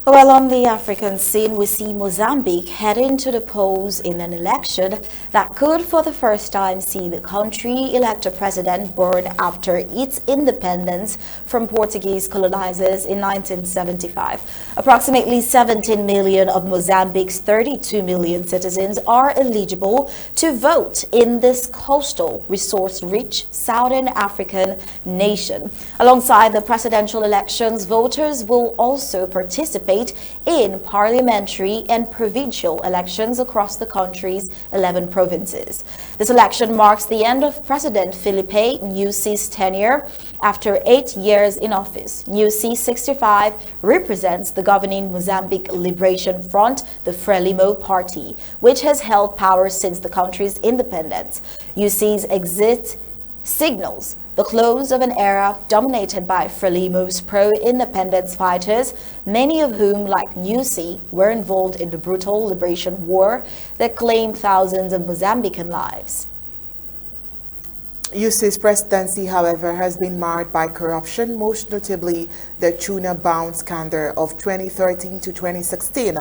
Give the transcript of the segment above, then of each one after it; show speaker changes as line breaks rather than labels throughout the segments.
Well, on the African scene, we see Mozambique heading to the polls in an election that could, for the first time, see the country elect a president born after its independence from Portuguese colonizers in 1975. Approximately 17 million of Mozambique's 32 million citizens are eligible to vote in this coastal, resource-rich Southern African nation. Alongside the presidential elections, voters will also participate in parliamentary and provincial elections across the country's 11 provinces. This election marks the end of President Filipe Nyusi's tenure after 8 years in office. Nyusi, 65, represents the governing Mozambique Liberation Front, the Frelimo party, which has held power since the country's independence. Nyusi's exit signals the close of an era dominated by Frelimo's pro-independence fighters, many of whom, like Nyusi, were involved in the brutal liberation war that claimed thousands of Mozambican lives.
Nyusi's presidency, however, has been marred by corruption, most notably the tuna bound scandal of 2013 to 2016.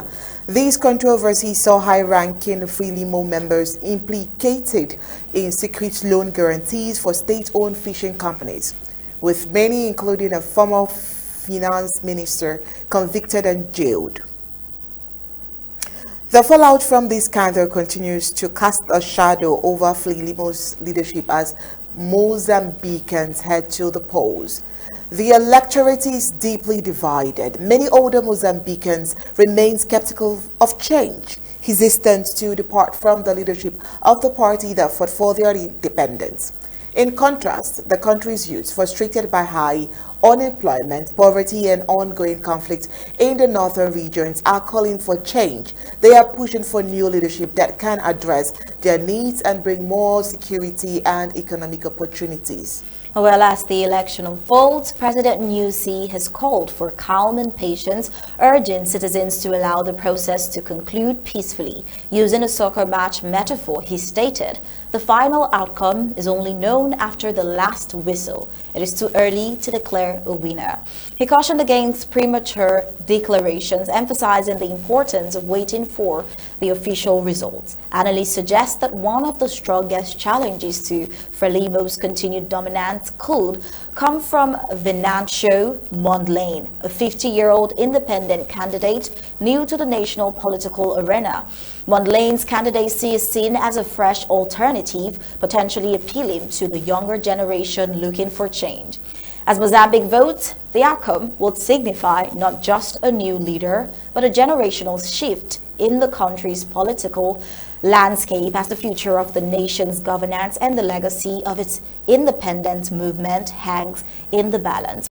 These controversies saw high-ranking Frelimo members implicated in secret loan guarantees for state-owned fishing companies, with many, including a former finance minister, convicted and jailed. The fallout from this scandal continues to cast a shadow over Frelimo's leadership as Mozambicans head to the polls. The electorate is deeply divided. Many older Mozambicans remain skeptical of change, hesitant to depart from the leadership of the party that fought for their independence. In contrast, the country's youth, frustrated by high unemployment, poverty, and ongoing conflict in the northern regions, are calling for change. They are pushing for new leadership that can address their needs and bring more security and economic opportunities.
Well, as the election unfolds, President Nyusi has called for calm and patience, urging citizens to allow the process to conclude peacefully. Using a soccer match metaphor, he stated, "The final outcome is only known after the last whistle. It is too early to declare a winner." He cautioned against premature declarations, emphasizing the importance of waiting for the official results. Analysts suggest that one of the strongest challenges to Frelimo's continued dominance could come from Venancio Mondlane, a 50-year-old independent candidate new to the national political arena. Mondlane's candidacy is seen as a fresh alternative, potentially appealing to the younger generation looking for change. As Mozambique votes, the outcome will signify not just a new leader, but a generational shift in the country's political landscape, as the future of the nation's governance and the legacy of its independence movement hangs in the balance.